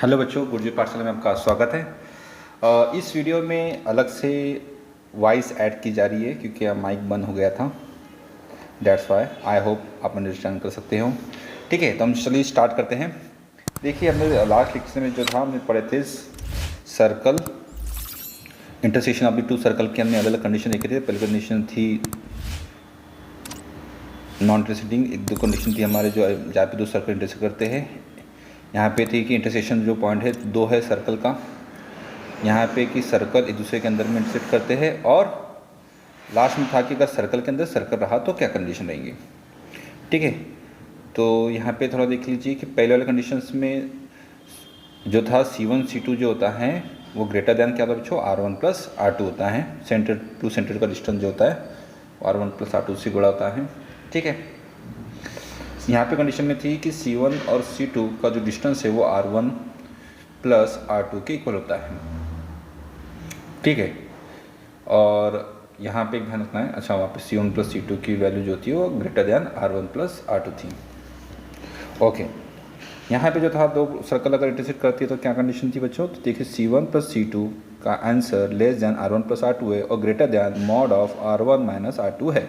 Hello बच्चों, गुरुजी पाठशाला में आपका स्वागत है। इस वीडियो में अलग से वॉइस ऐड की जा रही है क्योंकि अब माइक बंद हो गया था। That's why. आई होप आप अंडरस्टैंड कर सकते हो। ठीक है, तो हम चलिए स्टार्ट करते हैं। देखिए, हमने लास्ट लेक्चर में जो था हमने पढ़े थे circle intersection of the two circle की हमने अलग अलग कंडीशन देखे थे। पहली कंडीशन थी नॉन इंटरसेक्टिंग, एक दो कंडीशन थी हमारे जो जहाँ पे दो सर्कल इंटरसेक्ट करते हैं। यहाँ पे थी कि इंटरसेक्शन जो पॉइंट है दो है सर्कल का, यहाँ पे कि सर्कल एक दूसरे के अंदर में इंटरसेक्ट करते हैं, और लास्ट में था कि अगर सर्कल के अंदर सर्कल रहा तो क्या कंडीशन रहेंगी। ठीक है, तो यहाँ पे थोड़ा देख लीजिए कि पहले वाले कंडीशंस में जो था C1 C2 जो होता है वो ग्रेटर दैन क्या होता है बच्चों, R1 प्लस R2 होता है। सेंटर टू सेंटर का डिस्टेंस जो होता है R1 प्लस R2 से गुणा होता है। ठीक है, यहाँ पे कंडीशन में थी कि C1 और C2 का जो डिस्टेंस है वो R1 प्लस R2 के इक्वल होता है। ठीक है, और यहाँ पे एक ध्यान रखना है, अच्छा वहाँ पे C1 प्लस C2 की वैल्यू जो थी वो greater than R1 plus R2 थी। ओके, यहाँ पे जो था दो सर्कल अगर इंटरसेक्ट करती है तो क्या कंडीशन थी बच्चों, तो देखिए C1 प्लस C2 का answer less than R1 plus R2 है और greater than mod of R1 minus R2 है।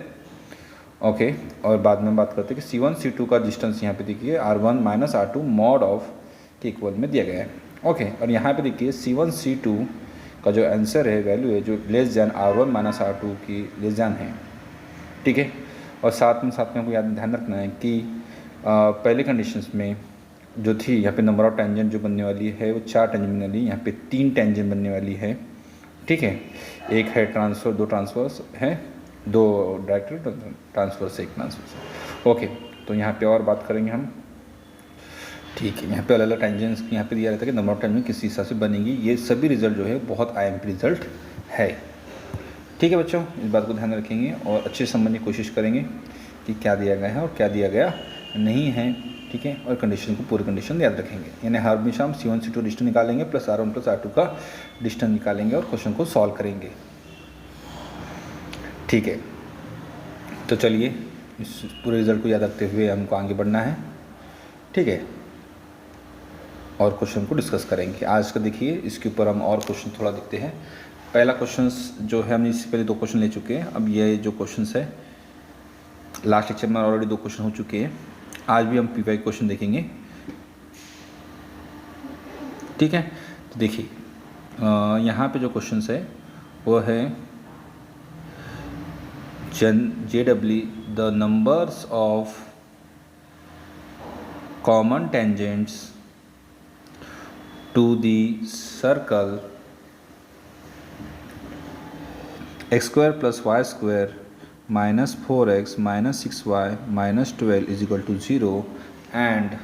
ओके, और बाद में बात करते हैं कि C1 C2 का डिस्टेंस यहाँ पे देखिए R1 minus R2 mod of के इक्वल में दिया गया है। ओके, और यहाँ पे देखिए C1 C2 का जो आंसर है वैल्यू है जो less than R1 minus R2 की लेस दैन है। ठीक है, और साथ में हमको याद ध्यान रखना है कि पहले कंडीशंस में जो थी यहाँ पे नंबर ऑफ टेंजेंट जो बनने वाली है वो 4 टेंजेंट बनने वाली है, यहाँ पे 3 टेंजेंट बनने वाली है। ठीक है, एक है ट्रांसफर, दो ट्रांसफर्स है, दो डायरेक्ट ट्रांसफर से एक ट्रांसफर। ओके, तो यहाँ पे और बात करेंगे हम। ठीक है, यहाँ पे अलग अलग टेंजेंट्स यहाँ पे दिया रहता है कि नंबर ऑफ टेंजेंट किस हिसाब से बनेगी। ये सभी रिजल्ट जो है बहुत IMP रिजल्ट है। ठीक है बच्चों, इस बात को ध्यान रखेंगे और अच्छे से समझने की कोशिश करेंगे कि क्या दिया गया है और क्या दिया गया नहीं है। ठीक है, और कंडीशन को पूरी कंडीशन याद रखेंगे, यानी हर हमेशा हम C1 C2 डिस्टेंस निकालेंगे प्लस R1 प्लस R2 का डिस्टेंस निकालेंगे और क्वेश्चन को सॉल्व करेंगे। ठीक है, तो चलिए इस पूरे रिजल्ट को याद रखते हुए हमको आगे बढ़ना है। ठीक है, और क्वेश्चन को डिस्कस करेंगे आज का। देखिए इसके ऊपर हम और क्वेश्चन थोड़ा देखते हैं। पहला क्वेश्चन जो है हमने इससे पहले 2 क्वेश्चन ले चुके हैं। अब ये जो क्वेश्चन है लास्ट लेक्चर में ऑलरेडी 2 क्वेश्चन हो चुके हैं, आज भी हम PY क्वेश्चन देखेंगे। ठीक है, तो देखिए यहाँ पे जो क्वेश्चन है वो है JW the numbers of common tangents to the circle x square plus y square minus 4x minus 6y minus 12 is equal to 0 and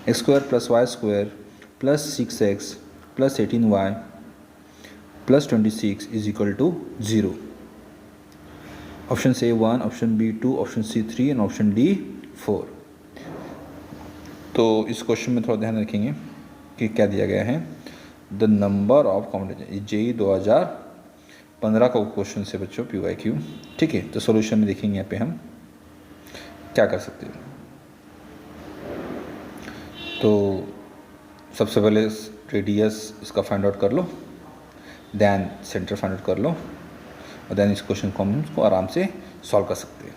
x square plus y square plus 6x plus 18y plus 26 is equal to 0। Option A 1, option B 2, option C 3 and option D 4। तो इस question में थोड़ा ध्यान रखेंगे कि क्या दिया गया है। The number of combination JEE 2015 का क्वेश्चन से बच्चों PYQ। ठीक है, तो सॉल्यूशन में देखेंगे यहाँ पे हम क्या कर सकते हैं। तो सबसे पहले रेडियस इसका फाइंड आउट कर लो, देन सेंटर फाइंड आउट कर लो, और देन इस क्वेश्चन को हम इसको आराम से सॉल्व कर सकते हैं।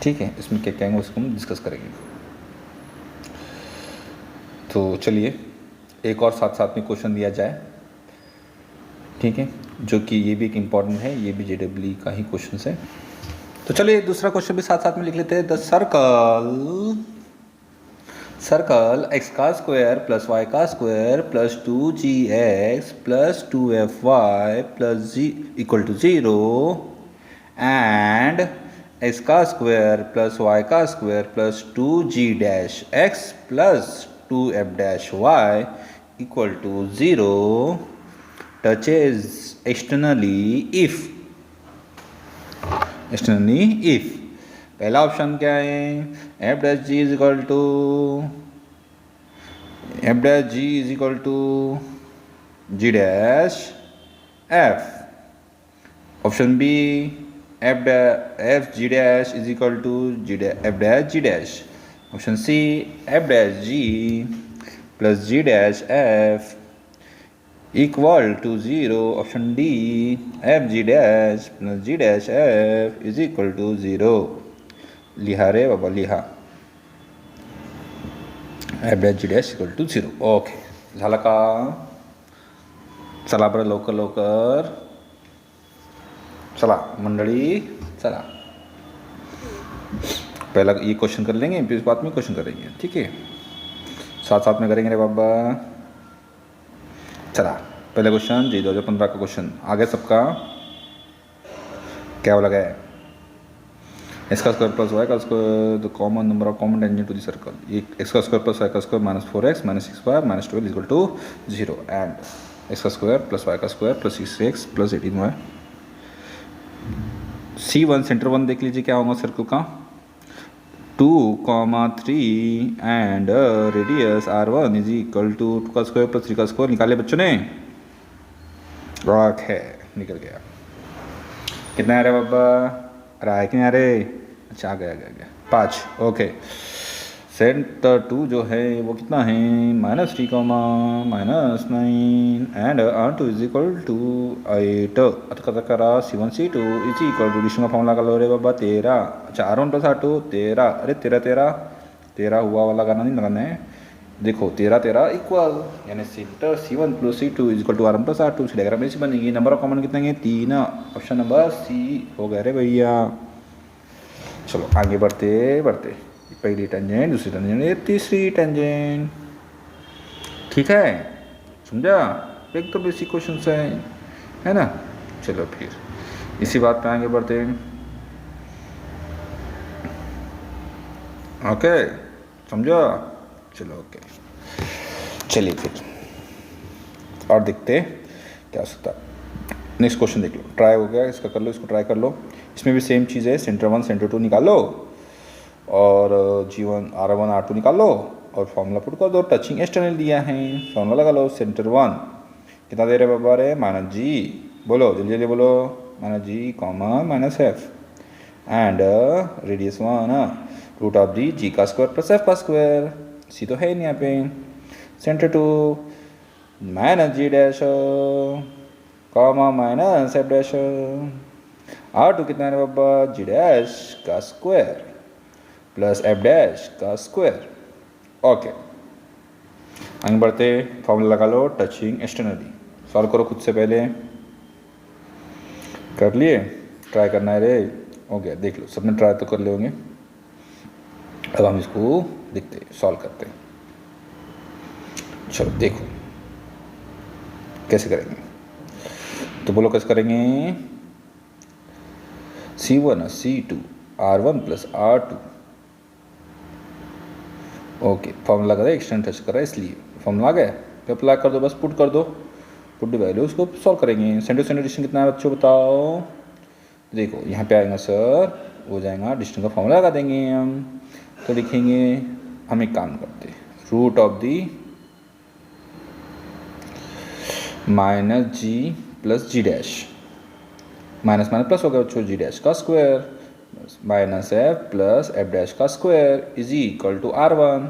ठीक है, इसमें क्या कहेंगे उसको हम डिस्कस करेंगे। तो चलिए एक और साथ साथ में क्वेश्चन दिया जाए। ठीक है, जो कि ये भी एक इम्पॉर्टेंट है, ये भी JEE का ही क्वेश्चन है। तो चलिए दूसरा क्वेश्चन भी साथ साथ में लिख लेते हैं। द सर्कल x का स्क्वायर प्लस y का square plus 2gx plus 2fy plus g equal to 0 and x का स्क्वायर प्लस y का square plus 2g dash x plus 2f dash y equal to 0 touches externally if पहला option क्या है, f dash g is equal to g dash f। Option B f g dash is equal to f dash g dash. Option C f dash g plus G dash F equal to 0, option D F G dash plus G dash F is equal to 0. लिहा रे बाबा लिहा, F dash G dash equal to 0. Okay, झालं का? चला बरं लवकर लवकर, चला मंडळी चला. पहला ये क्वेश्चन कर लेंगे, फिर इस बात में क्वेश्चन करेंगे, ठीक है, साथ साथ में करेंगे रे बाबा. चला पहले क्वेश्चन जी 2015 का क्वेश्चन आ गया सबका. क्या लगा है? एक्स का स्क्वायर प्लस वाई का square the common number of common tangent to the circle. X का स्क्वायर प्लस वाई का square minus 4x minus 6y minus 12 equal to 0 and X का स्क्वायर प्लस वाई का square plus 6x plus 18y. C1 centre 1 देख लीजिए क्या होगा circle का. 2,3 and radius R1 is equal to 2 का स्क्वायर प्लस 3 का स्क्वायर. निकाले बच्चों ने? रॉक है, निकल गया. कितना आ रहा है बाबा? रहा है कि नहीं आ रहे? अच्छा आ गया 5. ओके, सेंटर 2 जो है वो कितना है? -3 -9 and R2 is equal to 8. अतः करा C1 C2 is equal to डिशन का फॉर्मूला का लो रे बाबा 13. अच्छा R1 प्लस R2 13. अरे 13 हुआ वाला गाना नहीं लगाना है. देखो 13 इक्वल यानी centre C1 plus C2 is equal to R1 plus R2. Diagram ऐसी बनेगी. नंबर ऑफ कॉमन कितने हैं? 3. ऑप्शन नंबर सी हो गया रे भैया. चलो आगे बढ़ते बढ़ते, पहली टेंजेंट, दूसरी टेंजेंट, तीसरी टेंजेंट. ठीक है, समझा? एक तो बेसिक क्वेश्चन है ना. चलो फिर इसी बात पे आगे बढ़ते हैं. ओके समझा? चलो ओके, चलिए फिर और देखते क्या हो सकता है. नेक्स्ट क्वेश्चन देख लो. ट्राई हो गया, इसका कर लो, इसको ट्राई कर लो. इसमें भी सेम चीज़ है. सेंटर 1 सेंटर 2 निकालो और G1 R1 R2 निकाल लो और फॉर्मूला पुट कर दो. टचिंग एक्सटर्नल दिया है, फॉर्मूला लगा लो. सेंटर 1 कितना दे रहे बाबा रे? -G. बोलो जल्दी जल्दी बोलो. -G comma -F and radius 1 root of the G का स्क्वायर प्लस F का स्क्वायर. सी तो है नहीं यहाँ पे. Centre 2 -G dash comma -F dash. R2 कितना है बाबा? G डैश का स्क्वायर प्लस F डैश का स्क्वायर. ओके आगे बढ़ते, फॉर्मूला लगा लो टचिंग एक्सटर्नली. सॉल्व करो खुद से. पहले कर लिए, ट्राई करना है रे. हो गया, देख लो सबने ट्राई तो कर ले होंगे. अब हम इसको देखते सॉल्व करते हैं. चलो देखो कैसे करेंगे. तो बोलो कैसे करेंगे. C1 C2 R1 plus R2. Okay formula लगा, एक्सटेंड टच कर रहा है इसलिए फॉर्मूला आ गया. तो अप्लाई कर दो, बस पुट कर दो. पुट द वैल्यू, उसको सॉल्व करेंगे. सेंटर सेंटर डिस्टेंस कितना है बच्चों बताओ. देखो यहाँ पे आएगा सर, हो जाएगा डिस्टेंस का फॉर्मूला लगा देंगे हम. तो लिखेंगे हम एक काम करते, root of the -G plus G dash minus minus plus हो गया बच्चों. G डैश का square -F plus F dash का square is equal to R1.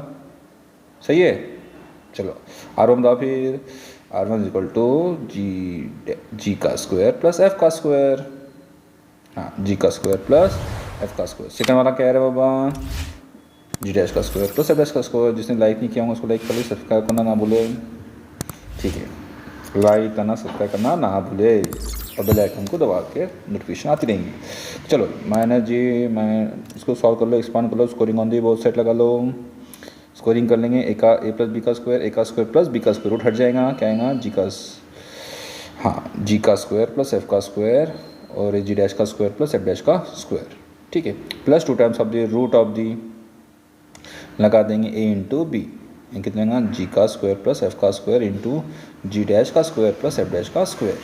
सही है. चलो R1 बताओ फिर. R1 is equal to G का स्क्वायर प्लस F का स्क्वायर. हाँ G का स्क्वायर प्लस F का स्क्वायर. सेकंड वाला क्या है बाबा? G डैश का स्क्वायर प्लस F डैश का स्क्वायर. जिसने लाइक नहीं किया होगा उसको लाइक कर लो, सब्सक्राइब करना ना भूले. ठीक है, लाइक करना सब्सक्राइब करना ना भूले और बेल आइकन को दबा के नोटिफिकेशन आती रहेंगी. चलो -G इसको सॉल्व कर लो, एक्सपांड कर लो. Squaring on the both side लगा लो. स्कोरिंग कर लेंगे. ए प्लस बी का स्क्वायर, ए का स्क्वायर प्लस बी का स्क्वायर. रूट हट जाएगा, क्या आएगा? जी का स्क्वायर प्लस एफ का स्क्वायर और G डैश का स्क्वायर प्लस F डैश का स्क्वायर. ठीक है, plus 2 times of the root of the लगा देंगे A इंटू बी. कितना आएगा? G का स्क्वायर प्लस F का स्क्वायर इंटू G डैश का स्क्वायर प्लस F डैश का स्क्वायर.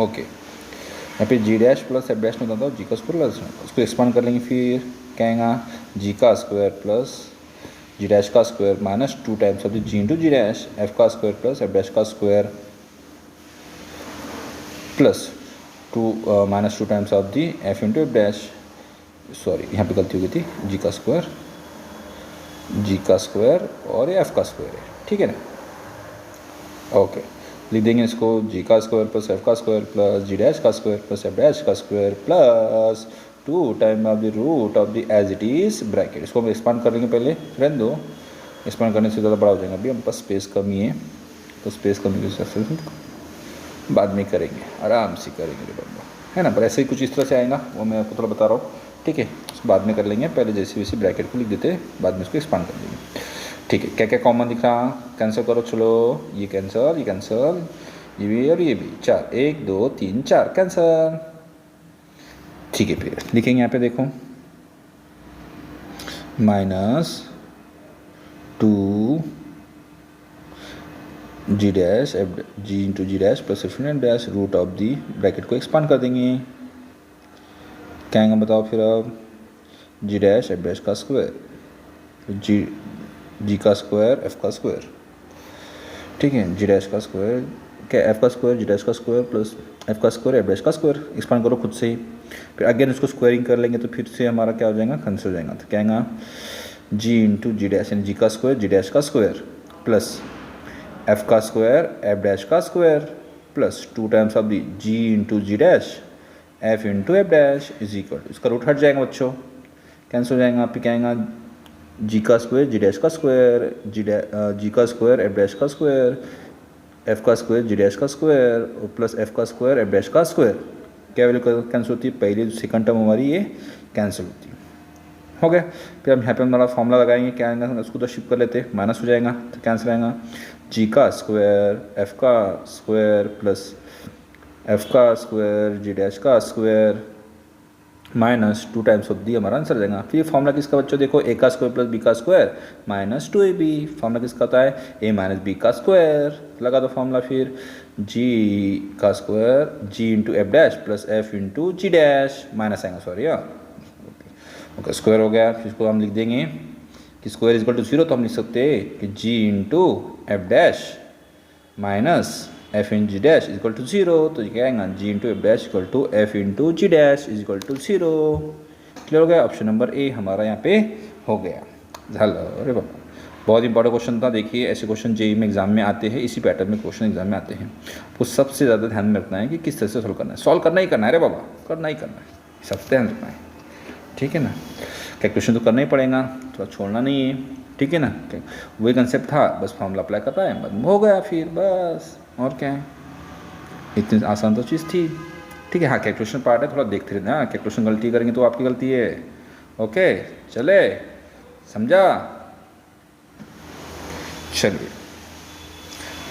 ओके यहाँ पे G dash plus F dash में होता है G का स्क्वायर प्लस. उसको एक्सपांड कर लेंगे. फिर क्या आएगा? G का स्क्वायर प्लस G डैश का square minus 2 times of the G into G dash F का स्क्वायर प्लस F डैश का square plus -2 times of the F into F dash. Sorry यहाँ पे गलती हो गई थी. G का स्क्वायर और ये F का स्क्वायर है. ठीक है ना. ओके, लिख देंगे इसको जी का स्क्वायर प्लस एफ का स्क्वायर प्लस जी डैश का स्क्वायर प्लस एफ डैश का square plus 2 time of the root of the as it is bracket. इसको हम एक्सपांड कर लेंगे, पहले रहने दो, एक्सपांड करने से ज़्यादा बड़ा हो जाएगा। अभी हम पास स्पेस कमी है, तो स्पेस कमी की वजह से बाद में करेंगे, आराम से करेंगे बंदा, है ना। पर ऐसे ही कुछ इस तरह से आएगा, वो मैं आपको थोड़ा बता रहा हूँ, ठीक है। उसको बाद में कर लेंगे, पहले जैसे वैसे ब्रैकेट को लिख देते हैं, बाद में इसको एक्सपांड कर देंगे, ठीक है। क्या क्या कॉमन दिख रहा, कैंसिल करो, चलो ये कैंसिल, ये कैंसिल, ये भी और ये भी, 4, 1 2 3 4 कैंसिल, ठीक है। फिर लिखेंगे यहाँ पे देखो -2 G dash F G into G dash plus F dash root of the, bracket को एक्सपांड कर देंगे, क्या आएगा बताओ फिर अब, जी डैश एफ डैश का स्क्वायर, जी का स्क्वायर एफ का स्क्वायर, ठीक है। जी डैश का स्क्वायर क्या, एफ का स्क्वायर जी डैश का स्क्वायर प्लस एफ का स्क्वायर एफ डैश का स्क्वायर, एक्सपांड करो खुद से ही। फिर अगेन इसको स्क्वायरिंग कर लेंगे तो फिर से हमारा क्या हो जाएगा, कैंसिल हो जाएगा। तो क्या आएगा, जी इंटू जी डैश यानी जी का स्क्वायर जी डैश का स्क्वायर प्लस एफ का स्क्वायर एफ डैश का square plus 2 times of the G into G dash F into F dash is equal, इसका रूट हट जाएगा बच्चों, कैंसिल हो जाएगा। आप क्या आएगा, जी का स्क्वायर जी डैश का स्क्वायर, जी का स्क्वायर एफ डैश का स्क्वायर, एफ का स्क्वायर जी डैश का स्क्वायर और प्लस एफ का स्क्वायर एफ डैश का स्क्वायर, क्या वैल्यू कैंसिल होती है, पहली जो सेकंड टर्म हमारी ये कैंसिल होती है, हो गया। फिर हम यहाँ पे हमारा फॉर्मूला लगाएंगे, क्या आएगा, उसको तो शिफ्ट कर लेते हैं, माइनस हो जाएगा तो कैंसिल आएगा, जी का स्क्वायर एफ का स्क्वायर प्लस एफ का स्क्वायर जी डैश का स्क्वायर माइनस 2 टाइम्स ऑफ दी, हमारा आंसर जाएगा। फिर फॉर्मूला किसका बच्चों देखो, ए का स्क्वायर प्लस बी का स्क्वायर माइनस 2ab, फॉर्मूला किसका होता है, ए माइनस बी का स्क्वायर, लगा दो फॉर्मूला। फिर जी का square G into F dash plus F into G dash, minus आएगा सॉरी, हाँ ओके, स्क्वायर हो गया। फिर इसको हम लिख देंगे कि स्क्वायर इज इक्वल टू 0, तो हम लिख सकते हैं कि G into F dash minus F in G dash is equal to 0, तो ये क्या आएगा, G into F dash equal to F into G dash is equal to 0, clear हो गया। ऑप्शन नंबर ए हमारा यहाँ पे हो गया। अरे बाबा, बहुत इंपॉर्टेंट क्वेश्चन था। देखिए ऐसे क्वेश्चन जेईई में एग्जाम में आते हैं, इसी पैटर्न में क्वेश्चन एग्जाम में आते हैं। तो सबसे ज़्यादा ध्यान में रखना है कि किस तरह से सॉल्व करना है, सॉल्व करना ही करना है, अरे बाबा करना ही करना है, सबसे ध्यान रखना है, ठीक है ना। कैलकुलेशन तो करना ही पड़ेगा, थोड़ा छोड़ना नहीं है, ठीक है ना। वही कंसेप्ट था, बस फॉर्मूला अप्लाई करता है, बस हो गया फिर बस, और क्या है, इतनी आसान तो चीज़ थी, ठीक है। हाँ कैलकुलेशन पार्ट है, थोड़ा देखते रहना, हाँ कैलकुलेशन गलती करेंगे तो आपकी गलती है, ओके चले, समझा। चलिए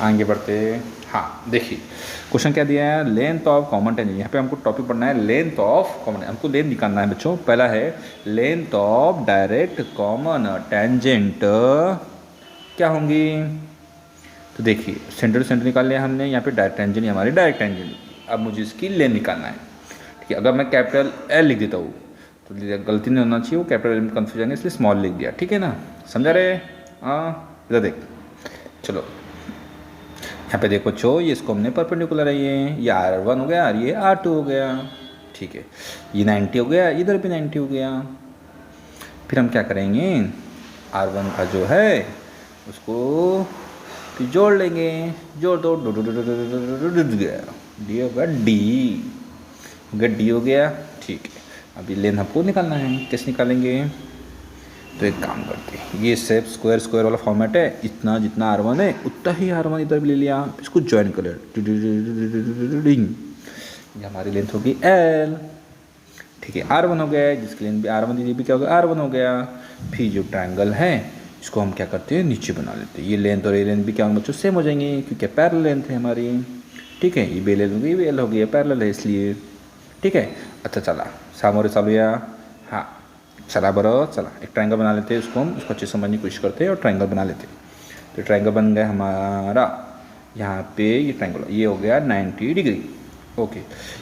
आगे बढ़ते। हाँ देखिए क्वेश्चन क्या दिया है, लेंथ ऑफ कॉमन टेंजेंट, यहाँ पे हमको टॉपिक पढ़ना है लेंथ ऑफ कॉमन, हमको लेंथ निकालना है बच्चों। पहला है length of direct common tangent क्या होंगी, तो देखिए सेंटर टू सेंटर निकाल लिया हमने, यहाँ पे डायरेक्ट टेंजेंट हमारी डायरेक्ट टेंजेंट, अब मुझे इसकी लेंथ निकालना है, ठीक है। अगर मैं कैपिटल एल लिख देता हूँ तो गलती नहीं होना चाहिए, वो कैपिटल एल में कन्फ्यूज जाएंगे, इसलिए स्मॉल लिख दिया, ठीक है ना, समझा रहे। हाँ इधर देख, चलो यहाँ पे देखो चो, ये इसको हमने परपेंडिकुलर है, ये R1 हो गया और ये R2 हो गया, ठीक है। ये 90 हो गया, इधर भी 90 हो गया। फिर हम क्या करेंगे, R1 का जो है उसको फिर जोड़ लेंगे, जोड़ दो, गया डी हो गया, डी हो गया, ठीक है। अभी लेंथ हमको निकालना है, कैसे निकालेंगे, तो एक काम करते हैं, ये सेप स्क्वायर स्क्वायर वाला फॉर्मेट है, इतना जितना R1 है उतना ही R1 इधर भी ले लिया, इसको ज्वाइन कर लिया, ये हमारी लेंथ होगी L, ठीक है। R1 हो गया, जिसकी लेंथ भी R1 ये भी क्या हो गया, R1 हो गया। फिर जो ट्रायंगल है इसको हम क्या करते हैं, नीचे बना लेते हैं, ये लेंथ और ये लेंथ भी क्या होंगे बच्चों, सेम हो जाएंगे, क्योंकि पैरेलल लेंथ है हमारी, ठीक है। ये बी लेंथ होगी, ये भी एल हो गई, पैरेलल है इसलिए, ठीक है। अच्छा चला सामोरे चालू या, हाँ चला बरो, चला एक ट्रायंगल बना लेते हैं, उसको हम उसको अच्छे समझने की कोशिश करते हैं और ट्रायंगल बना लेते हैं। तो ट्रायंगल बन गया हमारा, यहाँ पे ये ट्रायंगल, ये हो गया 90 डिग्री, ओके।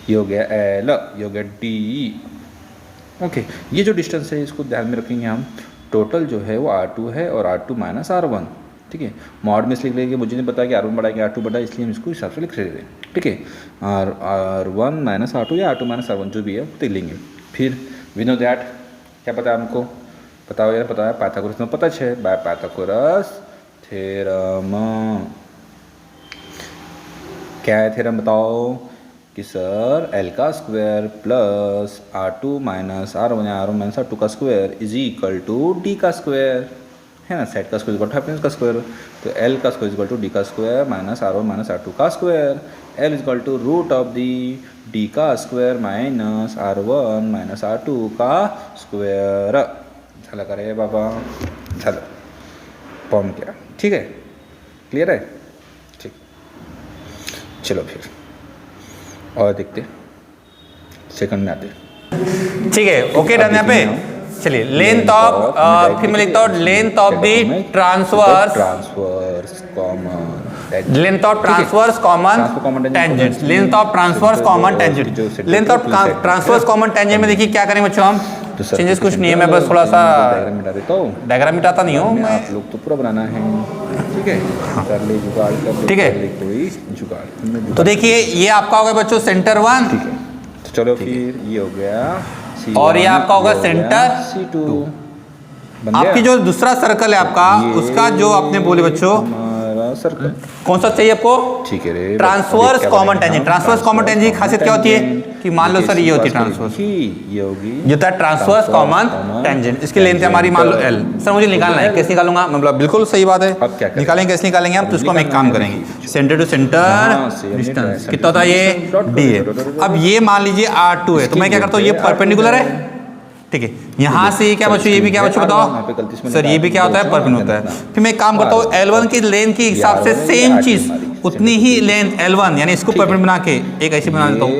ये हो गया एल, ये हो गया डी, ओके। ये जो डिस्टेंस है इसको ध्यान में रखेंगे हम, टोटल जो है वो R2 है और R2 माइनस R1, ठीक है। मॉड में लिख लेंगे, मुझे नहीं पता कि R1 बढ़ा कि R2 बढ़ा, इसलिए हम इसको हिसाब से लिख रहे हैं, ठीक है। R1 माइनस R2 या R2 माइनस R1 जो भी है देख लेंगे। फिर वी नो दैट, क्या पता है हमको, बताओ यार, पता है पाइथागोरस में पता है, बाय पाइथागोरस थ्योरम, क्या है थ्योरम बताओ कि सर एल का square plus R2 minus R1 या R1 माइनस R2 का square is equal to D का स्क्वायर है ना। सेट का स्क्वायर इक्वल टू हाइपोटेन्यूज का स्क्वायर, तो एल का स्क्वायर इक्वल टू डी का square minus R1 minus R2 का square, L equal to root of the D का square minus R1 minus R2 का स्क्वायर। झाला का रे बाबा, झालं फॉर्म किया, ठीक है, क्लियर है, ठीक। चलो फिर और देखते सेकंड में आते, ठीक है, ओके डन। यहाँ पे चलिए लेंथ ऑफ, फिर मैं लिखता हूँ length of the transverse common, length of transverse common tangent, length of transverse common tangent, length of transverse common tangent में देखिए क्या करेंगे बच्चों हम, चेंजेस कुछ नहीं है, मैं बस थोड़ा सा डायग्राम मिटाता नहीं हूँ मैं, आप लोग तो पूरा बनाना है, ठीक है, कर ले जुगाड़, कर ले, ठीक है, कोई जुगाड़। तो देखिए ये आपका होगा बच्चों सेंटर 1, ठीक है, तो चलो फिर ये हो गया C1, और ये आपका होगा सेंटर C2। आपकी जो दूसरा सर्कल है आपका, उसका जो आपने बोले बच्चों सर्कल कौन सा चाहिए आपको, ठीक है रे, transverse common tangent. Transverse common tangent की खासियत क्या होती है कि मान लो सर ये होती है ट्रांसवर्स, ये होगी ये होता है ट्रांसवर्स कॉमन टेंजेंट, इसकी लेंथ है हमारी मान लो L। सर मुझे निकालना है, कैसे निकालूंगा, मतलब बिल्कुल सही बात है, निकालेंगे कैसे निकालेंगे हम, तो उसको हम एक काम करेंगे, सेंटर टू सेंटर डिस्टेंस कितना होता है, ये D है। अब ये मान लीजिए R2 है, तो मैं क्या करता हूँ, ये परपेंडिकुलर है, ठीक है, यहाँ से क्या बच्चों, ये भी क्या बच्चों बताओ सर, ये भी क्या होता है, परपेंडिकुलर होता है। फिर मैं एक काम करता हूँ, L1 की लेंथ के हिसाब से सेम चीज उतनी ही लेंथ L1 यानी इसको परपेंडिकुलर बना के एक ऐसी बना देता हूँ,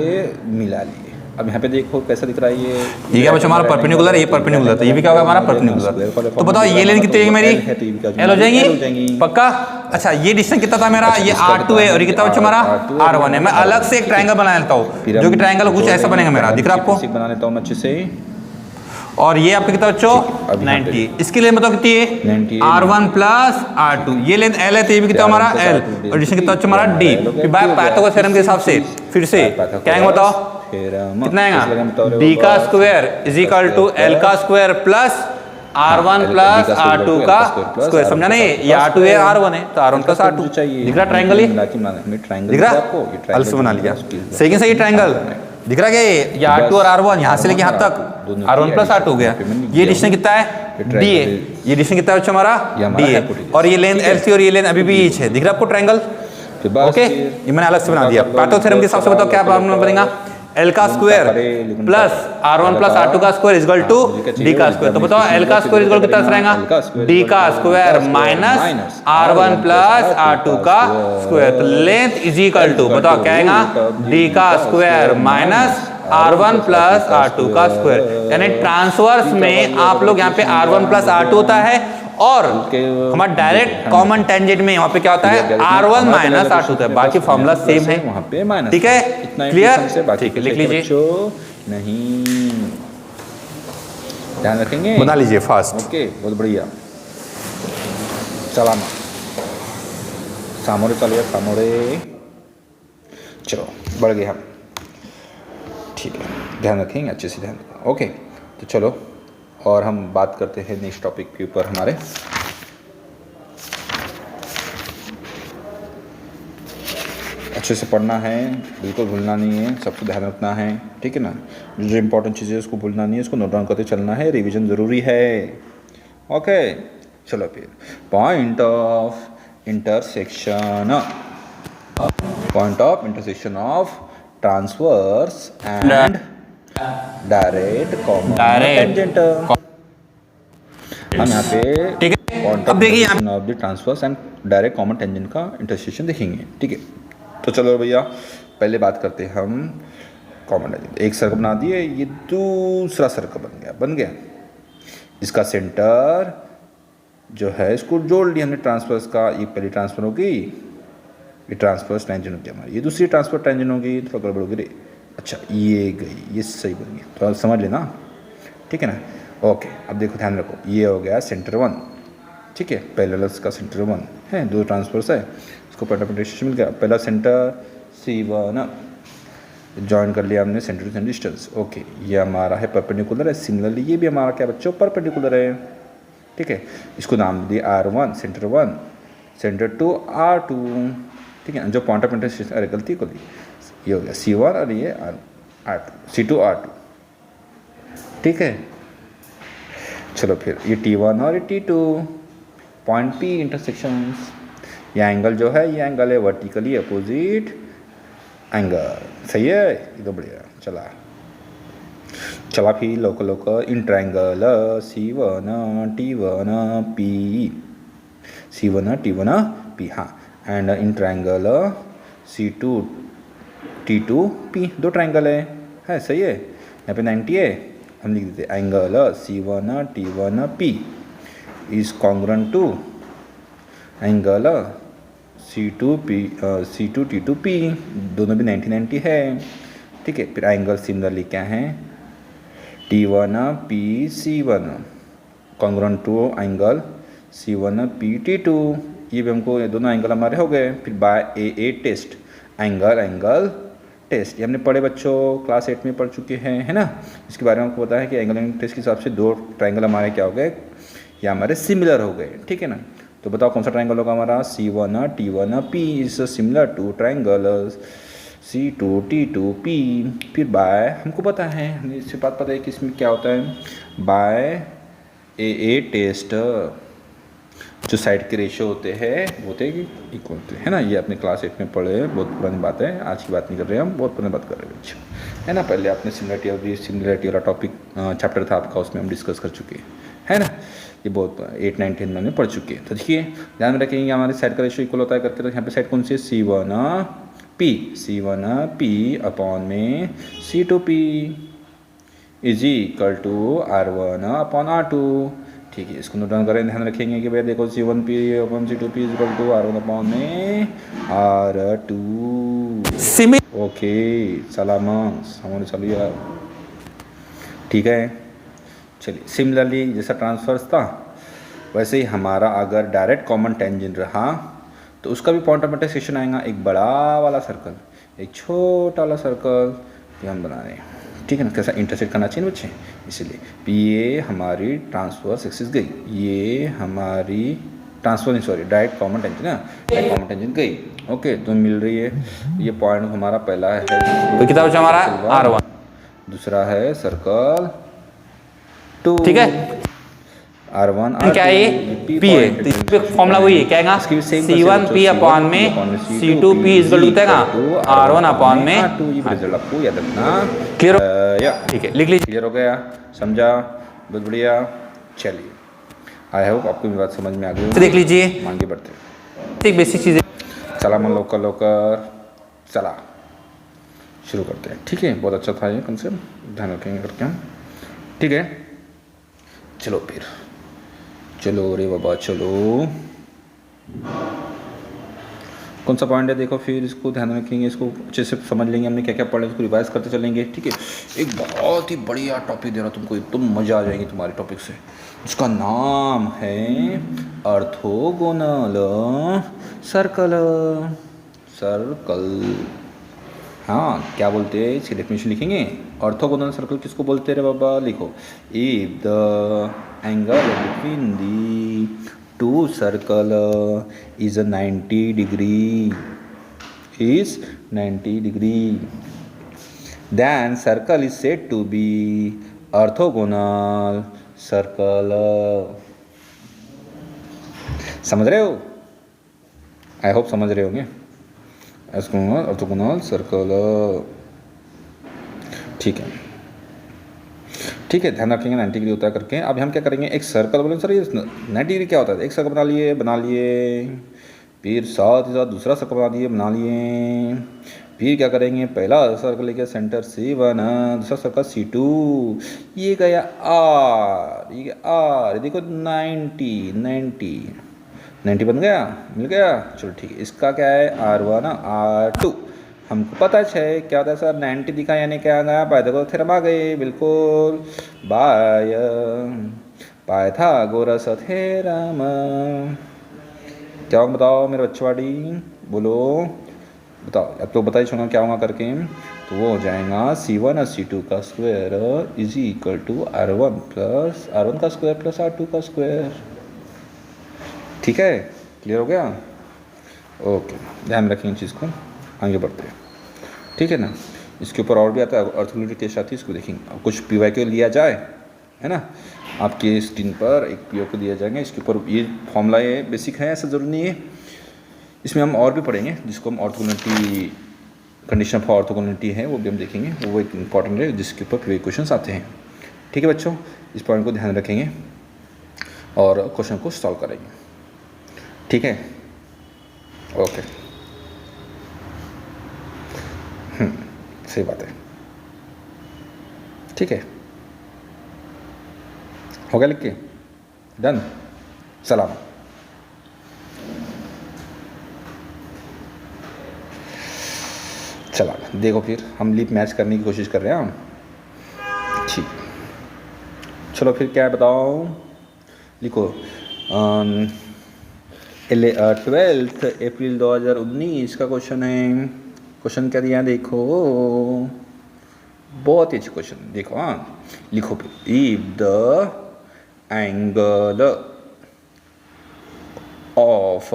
मिला लिए। अब यहाँ पे देखो कैसा दिख रहा है, ये क्या बच्चों हमारा परपेंडिकुलर है, ये परपेंडिकुलर, तो ये भी क्या होगा हमारा परपेंडिकुलर। तो बताओ ये लेंथ कितनी होगी मेरी, L हो जाएंगी पक्का। अच्छा ये डिस्टेंस कितना था मेरा, ये R2 है, और ये कितना बच्चों हमारा R1 है। मैं अलग से एक ट्रायंगल बना लेता हूँ, जो कि ट्रायंगल कुछ ऐसा बनेगा मेरा, दिख रहा है आपको, बना लेता हूँ अच्छे से। और ये आपका कितना बच्चों 90, इसकी लेंथ बताओ कितनी है, R1 प्लस R2, ये लेंथ L है, तो ये भी कितना हमारा L, और डिस्टेंस कितना बच्चों हमारा D। फिर बाय पाइथागोरस थ्योरम के हिसाब से फिर से क्या है बताओ, कितना आएगा, D का square is equal to L का square plus R1 plus R2 का स्क्वायर, समझा नहीं, ये R2 है R1 है, तो R1 प्लस R2 दिख रहा ट्रायंगल, ये दिख रहा, अलग से बना लिया, सही सही ट्रायंगल दिख रहा है, ये R2 और R1 यहाँ से लेके यहाँ तक R1 प्लस R2 हो गया। ये डिस्टेंस कितना है, D है, ये डिस्टेंस कितना है बच्चों हमारा D है, और ये लेंथ L थी और ये लेंथ अभी भी ईच है, दिख रहा है आपको ट्रायंगल, ओके। ये मैंने अलग से बना दिया। पाइथागोरस थ्योरम के हिसाब से बताओ क्या प्रॉब्लम बनेगा, L का square plus R1 plus R2 का स्क्वायर इक्वल टू D का स्क्वायर, तो बताओ L का स्क्वायर इक्वल कितना रहेगा, D का square minus R1 plus R2 का स्क्वायर, तो लेंथ इज इक्वल टू बताओ क्या आएगा, D का square minus R1 plus R2 का स्क्वायर। यानी ट्रांसवर्स में आप लोग यहाँ पे R1 प्लस R2 होता है, और हमारा डायरेक्ट कॉमन टेंजेंट में यहाँ पे क्या होता है, R1 माइनस R2 होता है, बाकी फॉर्मूला सेम है वहाँ पे माइनस, ठीक है, क्लियर, ठीक है, लिख लीजिए, नहीं ध्यान रखेंगे, बना लीजिए फास्ट, ओके, बहुत बढ़िया। चलाना सामोरे चलिए, सामोरे, चलो बढ़ गए हम, ठीक है, ध्यान रखेंगे, अच्छे से ध्यान रखेंगे, ओके। तो चलो और हम बात करते हैं नेक्स्ट टॉपिक के ऊपर हमारे, अच्छे से पढ़ना है, बिल्कुल भूलना नहीं है, सबको ध्यान रखना है, ठीक है ना, जो इंपॉर्टेंट चीज़ें है उसको भूलना नहीं है, उसको नोट डाउन करते चलना है, रिवीजन ज़रूरी है, ओके। चलो फिर point of intersection, point of intersection of transverse and direct common tangent. हम यहाँ पे ठीक है, अब देखिए यहाँ of the transverse and direct common tangent का इंटरसेक्शन देखेंगे, ठीक है। तो चलो भैया पहले बात करते हैं हम कॉमन टेंजेंट। एक सर्कल बना दिए, ये दूसरा सर्कल बन गया, इसका सेंटर जो है इसको जोड़ लिया हमने ट्रांसवर्स का, ये पहली ट्रांसफर होगी, ये ट्रांसवर्स टेंजेंट होगी हमारी, ये दूसरी ट्रांसफर टेंजेंट होगी, थोड़ा गड़बड़ होगी रे, अच्छा ये गई, ये सही बन गई, तो समझ लेना, ठीक है ना, ओके। अब देखो ध्यान रखो, ये हो गया सेंटर 1, ठीक है, पैरेलल्स का सेंटर 1 है, दो ट्रांसफर्स है, इसको परपेंडिकुलर मिल गया, पहला सेंटर C1 जॉइन कर लिया हमने centre to centre distance, okay, ये हमारा है परपेंडिकुलर है, सिमिलरली ये भी हमारा क्या बच्चों परपेंडिकुलर है, ठीक है, इसको नाम दिए R1 सेंटर 1, सेंटर 2 R2, ठीक है, जो पॉइंट ऑफ इंटरसेक्शन, अरे गलती को दी, ये हो गया C1 और ये R2 C2 R2, ठीक है। चलो फिर ये T1 और ये T2 पॉइंट P इंटरसेक्शंस, ये एंगल जो है ये एंगल है वर्टिकली अपोजिट एंगल, सही है, एकदम बढ़िया। चला फिर local in triangle C1 T1 P, C1 T1 P, हाँ, and in triangle C2 T2 P, दो ट्रायंगल है सही है। यहाँ पे 90 है, हम लिख देते angle C1 T1 P is congruent to angle C2 T2 P, दोनों भी 90 है, ठीक है। फिर एंगल सिमिलरली क्या है, T1 P C1 congruent to angle C1 P T2, ये भी हमको, ये दोनों एंगल हमारे हो गए। फिर बाय ए टेस्ट, एंगल टेस्ट, ये हमने पढ़े बच्चों, क्लास 8 में पढ़ चुके हैं, है ना। इसके बारे में हमको पता है कि एंगल टेस्ट के हिसाब से दो ट्रायंगल हमारे क्या हो गए, ये हमारे सिमिलर हो गए, ठीक है ना। तो बताओ कौन सा ट्रायंगल होगा हमारा, C1 T1 P is similar to triangle C2 T2 P। फिर बाय, हमको पता है, हमें इससे बात पता है कि इसमें क्या होता है, बाय ए टेस्ट, जो साइड के रेशियो होते हैं वो होते हैं इक्वल होते हैं, है ना। ये अपने क्लास 8 में पढ़े, बहुत पुरानी बात है, आज की बात नहीं कर रहे हैं हम, बहुत पुरानी बात कर रहे हैं बच्चों, है ना। पहले आपने सिमिलरिटी वाला टॉपिक चैप्टर था आपका, उसमें हम डिस्कस कर चुके हैं, है ना। ये बहुत 8, 9, 10 में पढ़ चुके हैं। तो देखिए ध्यान में रखेंगे हमारे साइड का रेशियो इक्वल होता है करके, तो यहाँ पे साइड कौन सी है, C1 P अपॉन में C2 P is equal to R1 upon R2, ठीक है। इसको नोट डाउन करें, ध्यान रखेंगे कि भाई देखो C1 P upon C2 P is equal to R1 upon में R2, ओके, सलामत हमारे चलिए, ठीक है। चलिए सिमिलरली जैसा ट्रांसफर्स था वैसे ही हमारा अगर डायरेक्ट कॉमन टेंजेंट रहा तो उसका भी पॉइंट ऑफ इंटरसेक्शन आएगा, एक बड़ा वाला सर्कल, एक छोटा वाला सर्कल, ये हम बना रहे हैं, ठीक है ना। कैसा इंटरसेक्ट करना चाहिए बच्चे, इसलिए ये हमारी ट्रांसवर्स एक्सिस गई, ये हमारी transfer sorry direct common tangent ना, डायरेक्ट कॉमन टेंजेंट गई, ओके। तो मिल रही है, ये पॉइंट हमारा पहला है, तो कितना बचा हमारा R1, दूसरा है सर्कल 2, ठीक है। R1 क्या है ये P है, तो इस पे फॉर्मूला वही है, क्या आएगा C1 P अपॉन में C2 P is equal to R1 upon में, ये रिजल्ट आपको याद रखना, क्लियर, या ठीक है, लिख लीजिए, क्लियर हो गया, समझा, बहुत बढ़िया। चलिए आई होप आपको भी बात समझ में आ गई, देख लीजिए, आगे बढ़ते हैं, एक बेसिक चीज़ें, चला मन लोकर चला शुरू करते हैं, ठीक है। बहुत अच्छा था ये कंसेप्ट, ध्यान रखेंगे करके हम, ठीक है। चलो फिर, चलो रे बाबा चलो, कौन सा पॉइंट है देखो, फिर इसको ध्यान रखेंगे, इसको अच्छे से समझ लेंगे, हमने क्या क्या पढ़ा इसको रिवाइज करते चलेंगे, ठीक है। एक बहुत ही बढ़िया टॉपिक दे रहा हूँ तुमको, एकदम मज़ा आ जाएगी तुम्हारे टॉपिक से, उसका नाम है ऑर्थोगोनल सर्कल, हाँ क्या बोलते हैं, इसकी डेफिनेशन लिखेंगे। ऑर्थोगोनल सर्कल किसको बोलते हैं रे बाबा, लिखो, if the angle between the two circle is 90 degree, then circle is said to be orthogonal circle. समझ रहे हो, आई होप समझ रहे होंगे, ऑर्थोगोनल सर्कल, ठीक है, ठीक है। ध्यान रखेंगे 90 डिग्री होता है करके। अब हम क्या करेंगे, एक सर्कल बोले सर ये 90 डिग्री क्या होता है, एक सर्कल बना लिए, फिर साथ ही साथ दूसरा सर्कल बना लिए, फिर क्या करेंगे, पहला सर्कल लेके सेंटर C1, दूसरा सर्कल C2, ये गया R, ये देखो 90 बन गया, मिल गया। चलो ठीक है, इसका क्या है R1 R2, हमको पता है क्या होता है सर, 90 दिखा यानी क्या आ गया, पाइथागोरस थ्योरम आ गई, बिल्कुल, बाय पाइथागोरस थ्योरम। क्या होगा बताओ मेरे बच्चवाड़ी, बोलो बताओ, अब तो बता ही छोड़ा क्या होगा करके, तो वो हो जाएगा C1 और C2 का square is equal to R1 का स्क्वायर प्लस R2 का स्क्वायर, ठीक है, क्लियर हो गया। ओके, ध्यान रखें इन चीज़ को, आगे बढ़ते हैं, ठीक है ना। इसके ऊपर और भी आता है, अर्थोगोनलिटी टेस्ट आती है, इसको देखेंगे। कुछ PY लिया जाए, है ना, आपके स्क्रीन पर एक PO दिया जाएंगे, इसके ऊपर ये फॉर्मूला ये बेसिक है, ऐसा ज़रूरी नहीं है। इसमें हम और भी पढ़ेंगे, जिसको हम ऑर्थोगोनलिटी, कंडीशन फॉर ऑर्थोगोनलिटी है, वो भी हम देखेंगे, वो एक इंपॉर्टेंट है जिसके ऊपर PY क्वेश्चन आते हैं। ठीक है बच्चों, इस पॉइंट को ध्यान रखेंगे और क्वेश्चन को सॉल्व करेंगे, ठीक है। ओके, सही बात है, ठीक है, हो गया लिख के, डन, सलाम। चला, देखो फिर हम लीप मैच करने की कोशिश कर रहे हैं हम, ठीक। चलो फिर क्या बताओ, लिखो 12 अप्रैल 2019 का क्वेश्चन है। क्वेश्चन क्या दिया देखो, बहुत ही अच्छे क्वेश्चन, देखो हाँ, लिखो फिर, if the angle of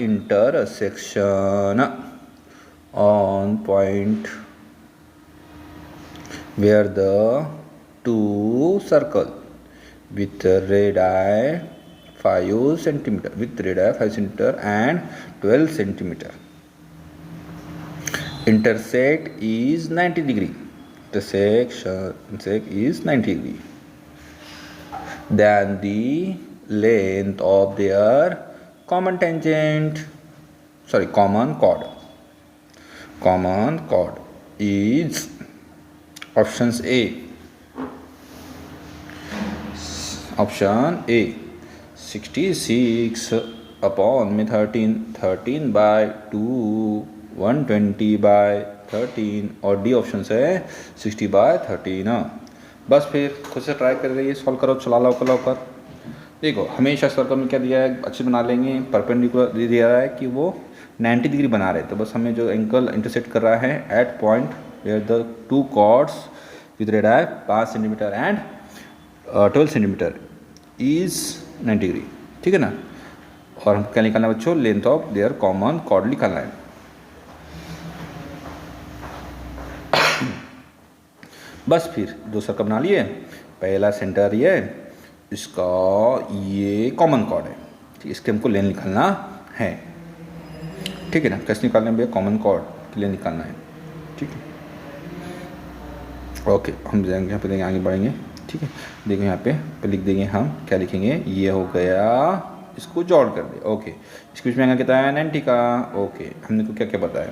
intersection on point where the two circle with radii 5 centimeter and 12 centimeter intersect is 90 degree, intersect is 90 degree, then the length of their common chord is option A 66 upon में 13 by 2 120 by 13 और D option है 60 by 13। बस फिर खुद से try कर रही है, सॉल्व करो, चला लो कर। देखो हमेशा सर्कल में क्या दिया है, अच्छे बना लेंगे, परपेंडिकुलर दिया है कि वो 90 डिग्री बना रहे, तो बस हमें जो एंगल इंटरसेक्ट कर रहा है at point where the two chords with radii 5 centimetre and 12 centimetre is 90 degree, ठीक है ना। और हम क्या निकालना है बच्चों, length of their common chord निकालना है। बस फिर दो सर्कल बना लिए, पहला सेंटर ये, इसका ये कॉमन कॉर्ड है, ठीक, इसके हमको लेंथ निकालना है, ठीक है ना। कैसे निकालना है भैया, कॉमन कॉर्ड के लिए निकालना है, ठीक है। ओके, हम जाएंगे यहाँ पे, देंगे आगे बढ़ेंगे, ठीक है। देखिए यहाँ पे लिख देंगे, हम क्या लिखेंगे, ये हो गया, इसको जॉइंट कर दे, ओके। इसके बीच में एंगल कितना है 90 का, ओके। हमने को क्या क्या बताया,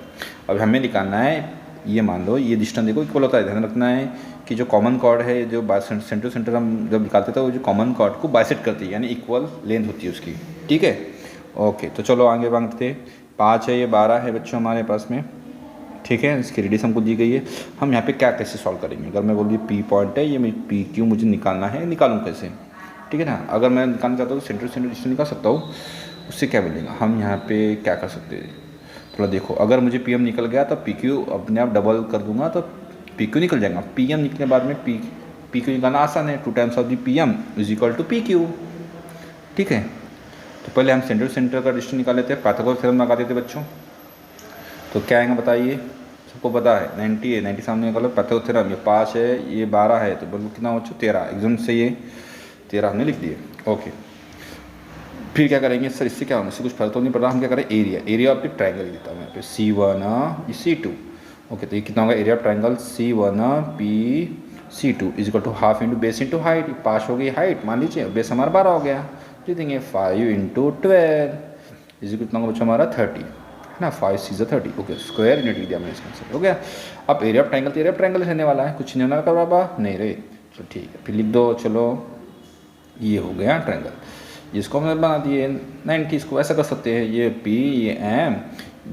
अब हमें निकालना है, ये मान लो ये डिस्टेंस देखो इक्वल होता है, ध्यान रखना है कि जो कॉमन कॉर्ड है, जो सेंटर हम जब निकालते थे, वो जो कॉमन कॉर्ड को बाइसेक्ट करती है, यानी इक्वल लेंथ होती है उसकी, ठीक है। ओके, तो चलो आगे बढ़ते, 5 है, ये 12 है बच्चों हमारे पास में, ठीक है। इसकी रेडियस हमको दी गई है, हम यहाँ पे क्या कैसे सॉल्व करेंगे। अगर मैं बोलिए P पॉइंट है, ये मैं PQ मुझे निकालना है, निकालूँ कैसे, ठीक है ना। अगर मैं निकालना चाहता हूँ तो सेंटर डिस्टेंस निकाल सकता हूँ, उससे क्या मिलेगा, हम यहाँ पे क्या कर सकते हैं, थोड़ा देखो। अगर मुझे PM निकल गया तो PQ अपने आप डबल कर दूंगा तो PQ निकल जाएगा। PM निकलने बाद में PQ निकालना आसान है, 2 times of the PM is equal to PQ, ठीक है। तो पहले हम सेंटर का डिस्टेंस निकाल लेते हैं, पाइथागोरस थ्योरम लगा देते बच्चों। तो क्या आएगा बताइए, सबको पता है 90 है, 90 सामने निकालो, पाइथागोरस थ्योरम, ये 5 है, ये 12 है, तो बोलो कितना बच्चों 13, एकदम सही है, 13 हमने लिख दिए, ओके। फिर क्या करेंगे सर, इससे क्या होना, इससे कुछ फर्क तो नहीं पड़ रहा, हम क्या करें, एरिया ऑफ द ट्रायंगल देता हूँ यहाँ पे, C1 C2, ओके। तो ये कितना होगा, area of triangle C1 PC2 is equal to half into base into height, 5 हो गई हाइट मान लीजिए, बेस हमारा 12 हो गया, तो देंगे 5 इंटू 12 इज इक्वल कितना होगा बच्चों हमारा 30, है ना, 5 6 30, ओके। स्क्वायर यूनिट लिख दिया मैंने इसका आंसर, हो गया। अब एरिया ऑफ ट्रायंगल, तो एरिया ऑफ ट्रायंगल रहने वाला है, कुछ नहीं होना कर बाबा, नहीं रे, चलो ठीक है, फिर लिख दो, चलो ये हो गया ट्रायंगल, इसको हमने बना दिए 90, इसको ऐसा कर सकते हैं, ये P, ये M,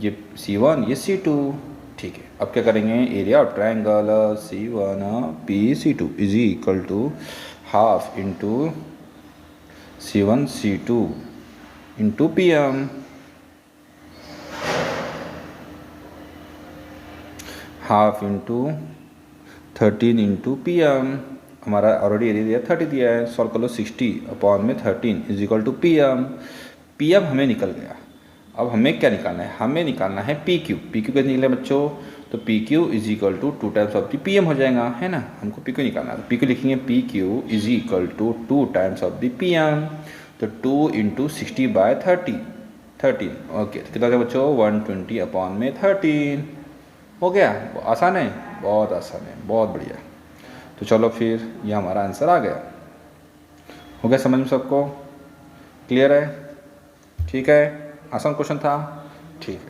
ये C1, ये C2, ठीक है। अब क्या करेंगे, area of triangle C1 PC2 is equal to half into C1 C2 into PM, half into 13 into PM, हमारा ऑलरेडी एरिया दिया 30 दिया है, सॉल्व कर लो, 60 अपॉन में 13 इज इक्वल टू PM हमें निकल गया। अब हमें क्या निकालना है, हमें निकालना है पी क्यू। पी क्यू कैसे निकले बच्चों, तो P Q is equal to 2 times of the P M हो जाएगा, है ना। हमको पी क्यू निकालना है, तो पी क्यू लिखेंगे P Q is equal to 2 times of the P M, तो 2 इंटू 60/13 ओके। तो कितना बच्चों 120 अपॉन में 13 हो गया। आसान है, बहुत आसान है, बहुत बढ़िया। तो चलो फिर ये हमारा आंसर आ गया। हो गया समझ में सबको, क्लियर है, ठीक है, आसान क्वेश्चन था, ठीक है,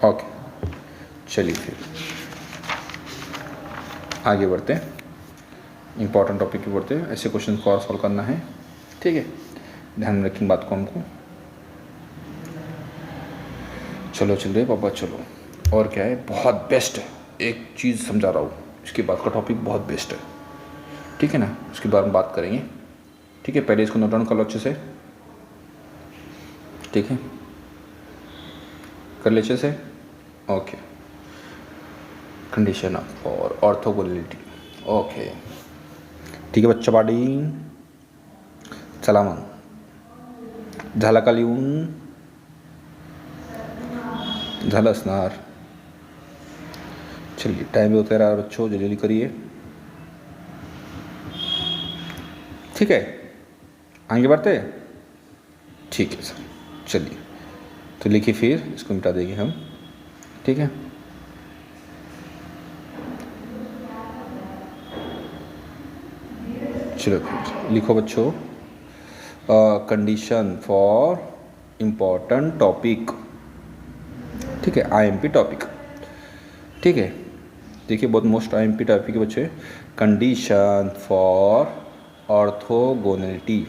ओके। चलिए फिर आगे बढ़ते हैं, इंपॉर्टेंट टॉपिक की बढ़ते हैं। ऐसे क्वेश्चन को और सॉल्व करना है, ठीक है, ध्यान में रखेंगे बात को हमको। चलो चल रहे पापा चलो। और क्या है, बहुत बेस्ट है, एक चीज़ समझा रहा हूँ, इसके बाद का टॉपिक बहुत बेस्ट है, ठीक है ना, उसके बारे में बात करेंगे, ठीक है। पहले इसको नोट डाउन कर लो अच्छे से, ठीक है, कर ले अच्छे से, ओके। कंडीशन और ऑर्थोगोनलिटी, ओके, ठीक है बच्चा पाडी। चला मग झाला का लिहून, झालं असणार। चलिए टाइम भी होता है बच्चों, जल्दी करिए, ठीक है, आगे बढ़ते हैं, ठीक है सर। चलिए तो लिखिए, फिर इसको मिटा देंगे हम, ठीक है। चलो फिर लिखो बच्चों, कंडीशन फॉर इम्पोर्टेंट टॉपिक, ठीक है, आईएमपी टॉपिक, ठीक है। देखिए बहुत मोस्ट आईएमपी टॉपिक है बच्चे, कंडीशन फॉर ऑर्थोगोनलिटी,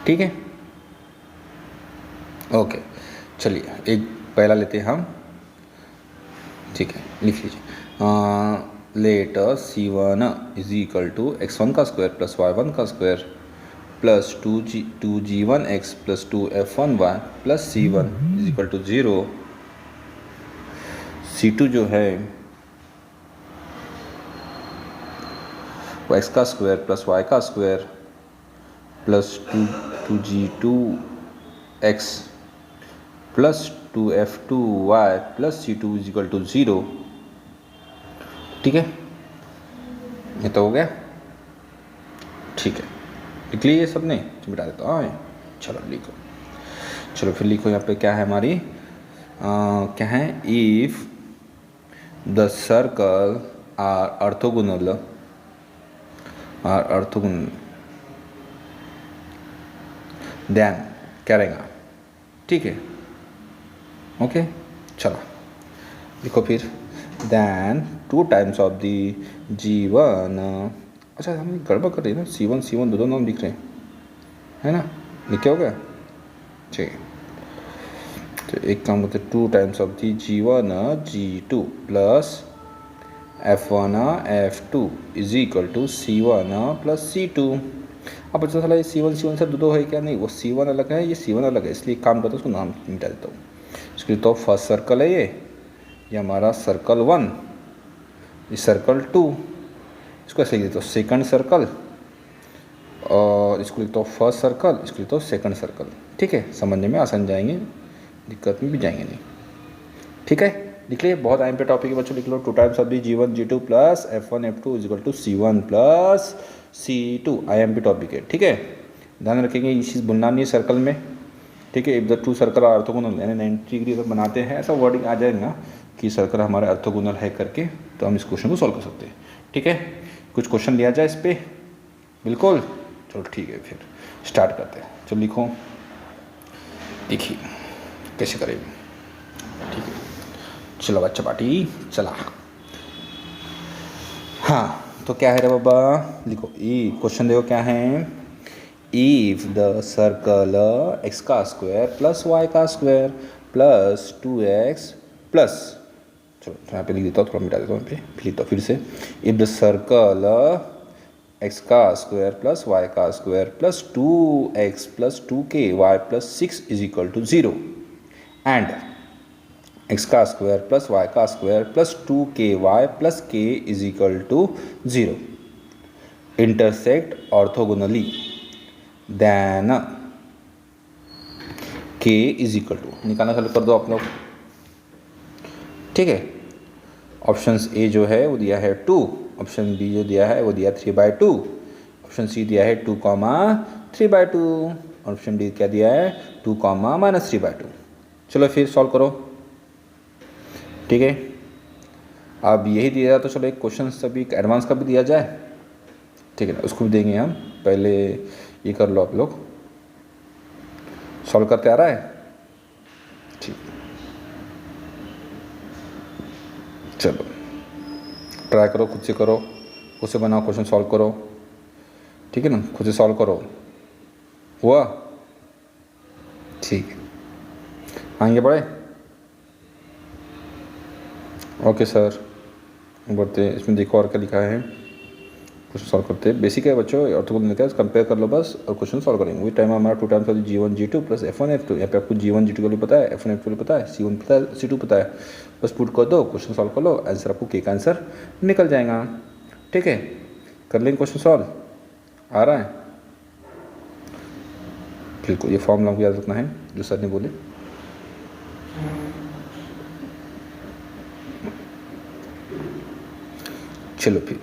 ठीक है, ओके। चलिए एक पहला लेते हैं हम, ठीक है, लिख लीजिए। Late C1 is equal to x1 का स्क्वायर प्लस y1 का square plus 2g1x plus 2f1y plus C1 is equal to 0। C2 जो है वो x का स्क्वायर प्लस y का square plus 2g2x plus 2f2y plus C2 is equal to 0, ठीक है। ये तो हो गया, ठीक है, लिख लिए सब ने, तो मिटा देता हूँ। चलो लिखो, चलो फिर लिखो, यहाँ पे क्या है हमारी, क्या है, if the circle are orthogonal then क्या रहेगा, ठीक है, ओके। चलो लिखो फिर, then 2 times of the G1, अच्छा हम गड़बड़ कर रहे हैं ना, C1 दो नाम लिख रहे हैं, है ना, लिखे हो गया, ठीक है। तो एक काम करते, 2 times of the G1 G2 plus F1 F2 is equal to C1 plus C2। अब बच्चा साला ये C1 से दो है क्या, नहीं, वो C1 अलग है, ये C1 अलग है, इसलिए काम करता हूँ, उसको नाम मिटा देता हूँ। इसके लिए तो फर्स्ट सर्कल है ये हमारा सर्कल 1, ये सर्कल 2, इसको ऐसे लिख देता हूँ सेकंड सर्कल, और इसको लिखता हूँ फर्स्ट सर्कल, इसको लिखता हूँ सेकंड सर्कल, ठीक है। समझने में आसान जाएंगे, दिक्कत में भी जाएंगे नहीं, ठीक है। लिख लिए, बहुत आईएमपी टॉपिक है बच्चों, लिख लो। 2 times of the G1 G2 plus F1 F2 is equal to C1 plus C2, IMP topic है, ठीक है। ध्यान रखेंगे ये चीज़ भूलना नहीं है सर्कल में, ठीक है। If the 2 circle are orthogonal, यानी 90 डिग्री अगर बनाते हैं, ऐसा वर्डिंग आ जाएगा कि सर्कल हमारा ऑर्थोगोनल है करके, तो हम इस क्वेश्चन को सॉल्व कर सकते हैं, ठीक है। कुछ क्वेश्चन लिया जाए इस पर, बिल्कुल, चलो ठीक है, फिर स्टार्ट करते हैं। चलो लिखो, देखिए कैसे करेंगे, ठीक है। चलो बच्चा पार्टी चला, हाँ तो क्या है रे बाबा, लिखो, ई क्वेश्चन देखो क्या है, इफ द सर्कल x का स्क्वायर प्लस y का स्क्वायर प्लस 2x प्लस, चलो यहाँ पे लिख देता हूँ, थोड़ा मिटा देता हूँ, यहाँ पे लिखता हूँ फिर से, इफ द सर्कल x का स्क्वायर प्लस y का square plus 2x plus 2ky plus 6 is equal to 0 and x का स्क्वायर प्लस y का square plus 2ky plus k is equal to 0 intersect orthogonally, then k is equal to, निकालना चालू कर दो आप लोग, ठीक है। ऑप्शन ए जो है वो दिया है 2, ऑप्शन बी जो दिया है वो दिया 3/2, ऑप्शन सी दिया है 2,3/2, ऑप्शन डी क्या दिया है 2, -3/2। चलो फिर सॉल्व करो, ठीक है। अब यही दिया जाए तो चलो एक क्वेश्चन सभी एडवांस का भी दिया जाए, ठीक है ना, उसको भी देंगे हम। पहले ये कर लो आप लोग, सॉल्व करते आ रहा है, ठीक। चलो ट्राई करो, खुद से करो, खुद से बनाओ क्वेश्चन, सॉल्व करो, ठीक है ना, खुद से सॉल्व करो। हुआ? ठीक है, आगे बढ़े। ओके सर, बढ़ते हैं। इसमें देखो और क्या लिखा है, क्वेश्चन सॉल्व करते हैं। बेसिक है बच्चों, ऑर्थोगोनल लिखा है, कंपेयर कर लो बस और क्वेश्चन सॉल्व करेंगे। वही टाइम हमारा 2 times G1 G2 plus F1 F2। यहाँ पे आपको G1 G2 का भी पता है, F1 F2 भी पता है, C1 पता है, C2 पता है। बस पुट कर दो, क्वेश्चन सॉल्व कर लो, आंसर आपको के का आंसर निकल जाएगा, ठीक है। कर लेंगे क्वेश्चन सॉल्व, आ रहा है बिल्कुल। ये फॉर्मूला को याद रखना है जो सर ने बोले। चलो फिर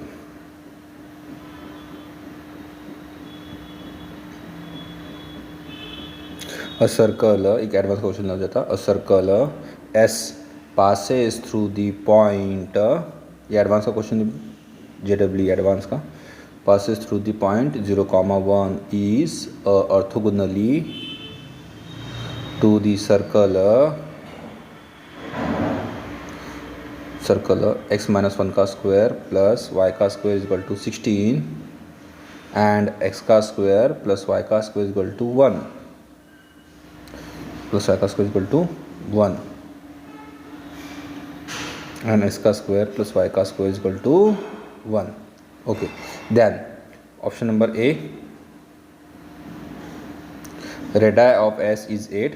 अ सर्कल, एक एडवांस क्वेश्चन लग जाता। A circle S passes through the point, ये एडवांस का क्वेश्चन, JEE एडवांस का, passes through the point 0,1 is orthogonally to the circle x minus 1 का स्क्वायर प्लस y का square is equal to 16 and x का square plus y का square is equal to 1 plus y का square is equal to 1 and x का square plus y का square is equal to 1। Okay, then option number A, radii of S is 8.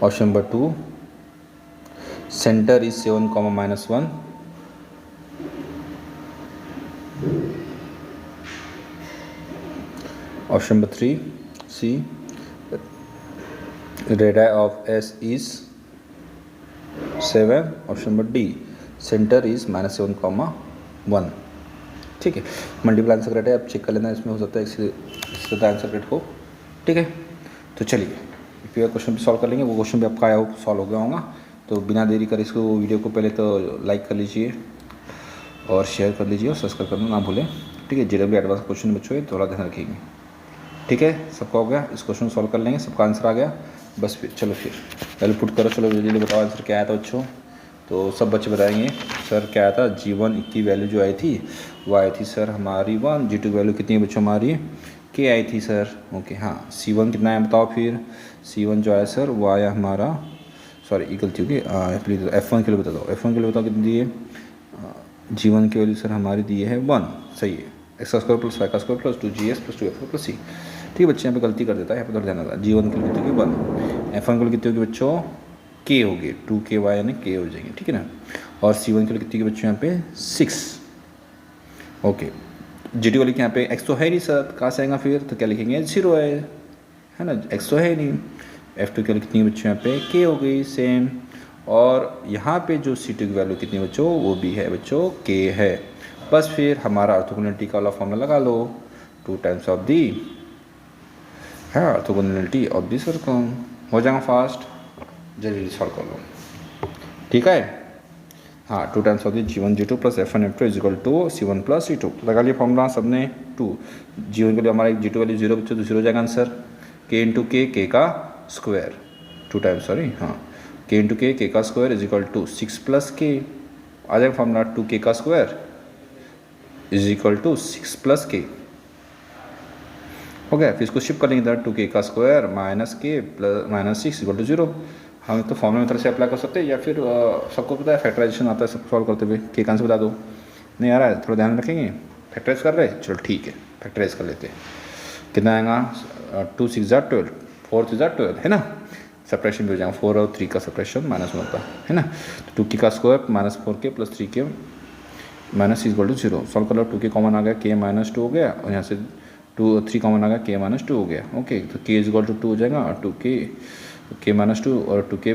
Option number 2, center is 7, -1. Option number 3, C, radii of S is 7. Option number D, centre is -7,1, ठीक है। Multiple answer correct है, आप check कर लेना, इसमें हो सकता है इससे आंसर करेक्ट हो, ठीक है। तो चलिए फिर क्वेश्चन भी सॉल्व कर लेंगे। वो क्वेश्चन भी आपका आया हो, सॉल्व हो गया होगा। तो बिना देरी कर इसको वीडियो को पहले तो लाइक कर लीजिए और शेयर कर लीजिए और सब्सक्राइब करना ना भूलें, ठीक है। JEE एडवांस क्वेश्चन बच्चों है, थोड़ा ध्यान रखेंगे, ठीक है। सबका हो गया, इस क्वेश्चन सॉल्व कर लेंगे, सबका आंसर आ गया बस। फिर चलो फिर पहले पुट करो, चलो जल्दी बताओ आंसर क्या आया था बच्चों। तो सब बच्चे बताएंगे सर क्या आया था। G1 की वैल्यू जो आई थी वो आई थी सर हमारी 1, G2 की वैल्यू कितनी है बच्चों हमारी K आई थी सर, ओके। हाँ, C1 कितना है बताओ फिर। C1 जो आया सर वो आया हमारा, सॉरी ये गलती होगी, प्लीज़ F1 के लिए बता दो, F1 के लिए बताओ कितनी दी है। G1 की वैल्यू सर हमारी दी है 1, सही है। x का स्क्वायर प्लस y का square plus 2GS plus 2F plus C, ठीक है बच्चे। यहाँ पे गलती कर देता है, यहाँ पे थोड़ा ध्यान आता है। G1 की कितनी होगी 1, F1 की कितनी होगी बच्चों K होगी 2KY यानी K हो जाएंगे, ठीक है ना। और C1 के लिए कितनी के बच्चों यहाँ पे 6, ओके। G2 वाले के यहाँ पे x तो है नहीं सर, कहाँ से आएगा फिर, तो क्या लिखेंगे 0 है ना, x तो है नहीं। F2 के लिए कितनी बच्चों यहाँ पे K हो गई सेम। और यहाँ पे जो C2 की वैल्यू कितनी बच्चों वो भी है बच्चों K है। बस फिर हमारा ऑर्थोगोनैलिटी का वाला फॉर्मूला लगा लो, 2 टाइम्स ऑफ दी है ऑर्थोगोनैलिटी ऑफ दी सर्कल, हो जाएगा फास्ट, जल्दी सॉल्व कर लो, ठीक है। हाँ, 2 times of the G1 G2 plus F1 F2 is equal to C1 plus C2, लगा लिया फॉर्मूला सबने। 2 G1 के लिए हमारा G2 वाली 0 बच्चों तो 0 हो जाएगा answer. K into K, K का स्क्वायर 2 टाइम्स, सॉरी हाँ, K इंटू K, K का square is equal to 6 plus K, आ जाएगा फॉर्मूला 2K का square is equal to 6 plus K, हो गया। फिर इसको शिफ्ट कर लेंगे इधर, 2K का square minus K plus -6 equal to 0। हम तो फॉर्मूला मेथड से अप्लाई कर सकते हैं या फिर सबको पता है फैक्टराइजेशन आता है सब सॉल्व करते हुए। K का आंसर बता दो, नहीं आ रहा है थोड़ा ध्यान रखेंगे। फैक्टराइज कर रहे हैं, चलो ठीक है फैक्टराइज कर लेते हैं। कितना आएगा 2 6 12, 4 3 12 है ना। सेपरेशन भी हो जाएगा 4 और 3 का सेपरेशन -1 का है ना। तो 2K का square -4K plus 3K minus equal to 0, solve कर लो। 2K कॉमन आ गया, K -2 हो गया और यहाँ से 3 कॉमन आ गया, k माइनस 2 हो गया। ओके, तो k इज इक्वल टू 2 हो जाएगा और 2k माइनस 2 और 2k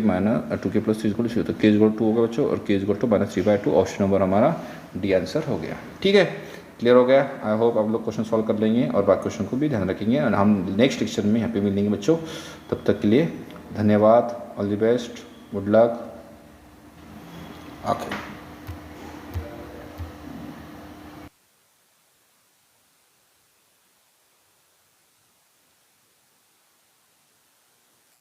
प्लस 3 इक्वल टू 0, तो k इज इक्वल टू 2 होगा बच्चों और k is equal to -3/2। Option number हमारा डी आंसर हो गया। ठीक है, क्लियर हो गया। आई होप आप लोग क्वेश्चन सॉल्व कर लेंगे और बाकी क्वेश्चन को भी ध्यान रखेंगे और हम नेक्स्ट लेक्चर में यहाँ पे मिलेंगे बच्चों। तब तक के लिए धन्यवाद, all the best, good luck. Okay.